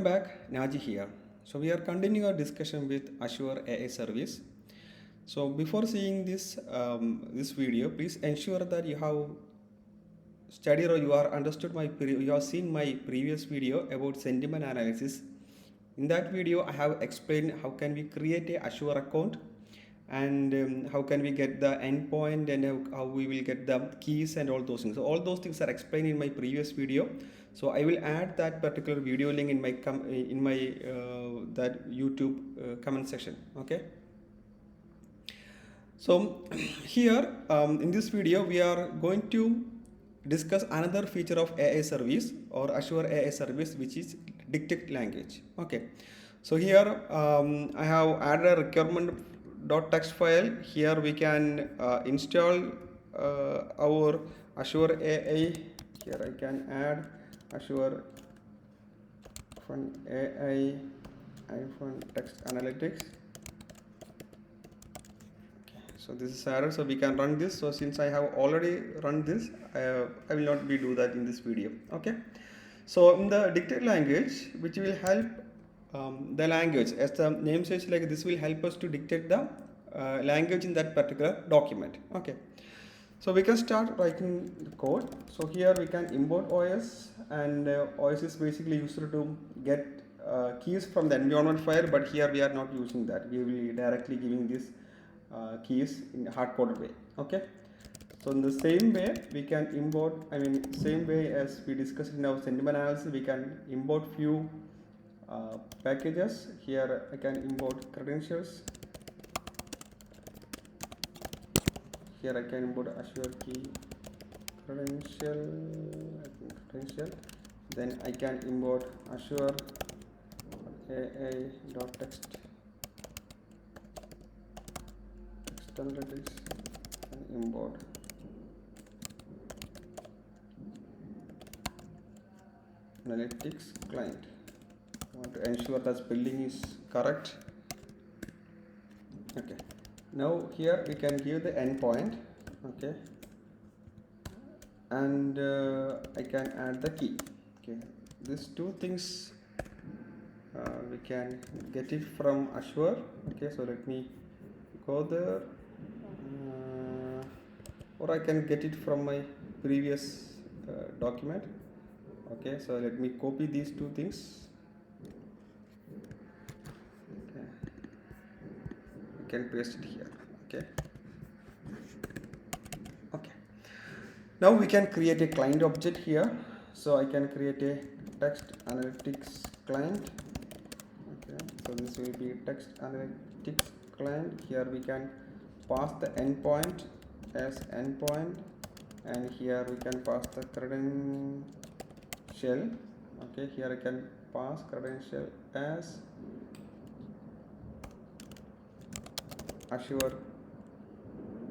Back, Naji here. So we are continuing our discussion with Azure AI Service. So before seeing this video, please ensure that you have studied or you are understood you have seen my previous video about sentiment analysis. In that video, I have explained how can we create a Azure account and how can we get the endpoint and how we will get the keys and all those things. So all those things are explained in my previous video. So I will add that particular video link in my that YouTube comment section. Okay. So here in this video we are going to discuss another feature of AI service or Azure AI service, which is dictate language. Okay. So here I have added a requirement.txt file. Here we can install our Azure AI. Here I can add Azure AI text analytics. So this is added, so we can run this. So since I have already run this, I will not do that in this video. Okay. So in the dictate language, which will help the language, as the name says, like this will help us to dictate the language in that particular document. Okay. So we can start writing the code. So here we can import OS, and OS is basically used to get keys from the environment file, but here we are not using that. We will be directly giving this keys in a hard-coded way. Okay. So in the same way we can import, same way as we discussed in our sentiment analysis, we can import few packages. Here I can import credentials. Here I can import Azure key credential. Then I can import Azure AI.text analytics and import analytics client. I want to ensure that spelling is correct. Okay. Now here we can give the endpoint. Okay. And I can add the key. Okay. These two things we can get it from Azure. Okay. So let me go there. Or I can get it from my previous document. Okay, so let me copy these two things. Okay. You can paste it here. Okay. Okay. Now we can create a client object here. So I can create a text analytics client. Okay, so this will be text analytics client. Here we can pass the endpoint as endpoint, and here we can pass the credential. Okay, here I can pass credential as Azure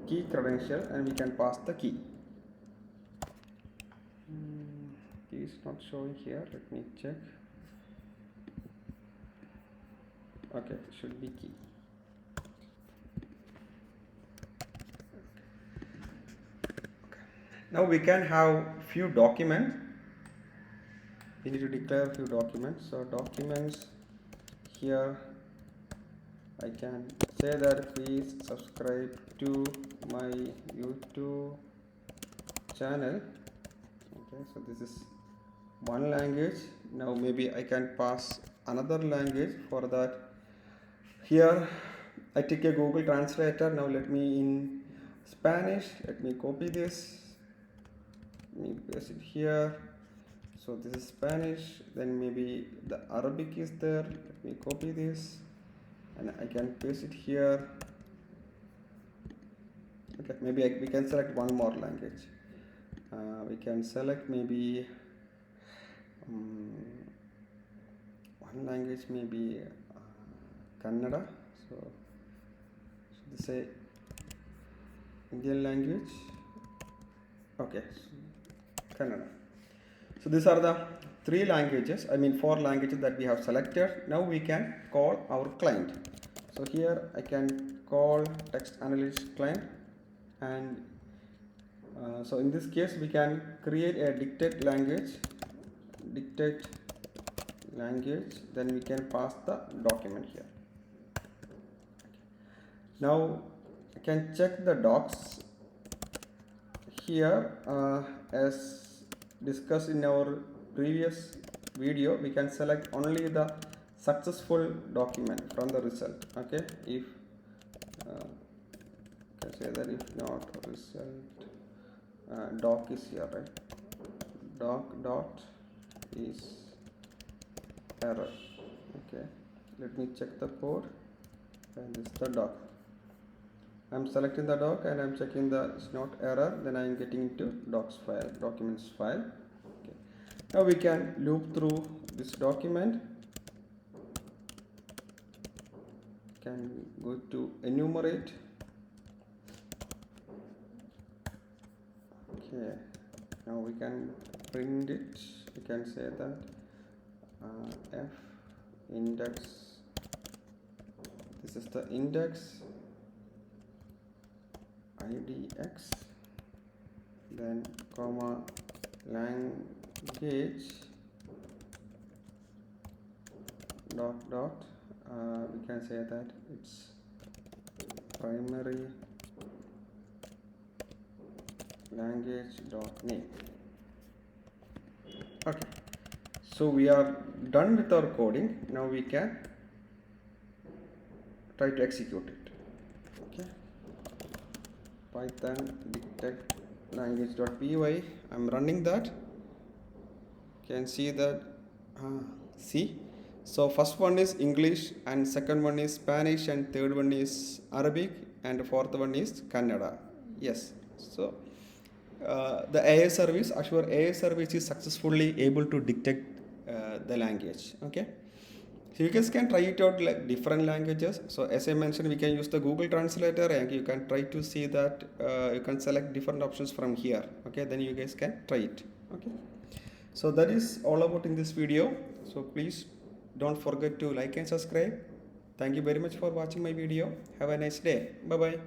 key credential, and we can pass the key. Key is not showing here. Let me check. Okay, it should be key. Now we can have few documents. We need to declare few documents. So documents, here I can say that please subscribe to my YouTube channel. Okay, so this is one language. Now maybe I can pass another language. For that, here I take a Google translator. Now let me in Spanish. Let me copy this. Let me paste it here. So this is Spanish, then maybe the Arabic is there. Let me copy this and I can paste it here. Okay, maybe we can select one more language. We can select maybe one language, maybe Kannada. So this is a Indian language. Okay, Kannada. So these are the four languages that we have selected. Now we can call our client. So here I can call text analytics client, and so in this case we can create a dictate language, then we can pass the document here. Now I can check the docs here. As discussed in our previous video, we can select only the successful document from the result. Okay, if can say that if not result, doc is here, right? Doc dot is error. Okay, let me check the code, and this is the doc. I'm selecting the doc and I'm checking the it's not error, then I'm getting into docs file, documents file. Okay. Now we can loop through this document. Can go to enumerate. Okay, now we can print it. We can say that f index, this is the index, idx, then comma language dot we can say that it's primary language dot name. Okay, so we are done with our coding. Now we can try to execute it. Okay, python detect language.py. I'm running that. Can see that. See, so first one is English, and second one is Spanish, and third one is Arabic, and fourth one is Kannada. Yes, so the AI service, Azure AI service, is successfully able to detect the language. Okay, so you guys can try it out like different languages. So as I mentioned, we can use the Google Translator, and you can try to see that you can select different options from here. Okay, then you guys can try it. Okay, so that is all about in this video. So please don't forget to like and subscribe. Thank you very much for watching my video. Have a nice day. Bye bye.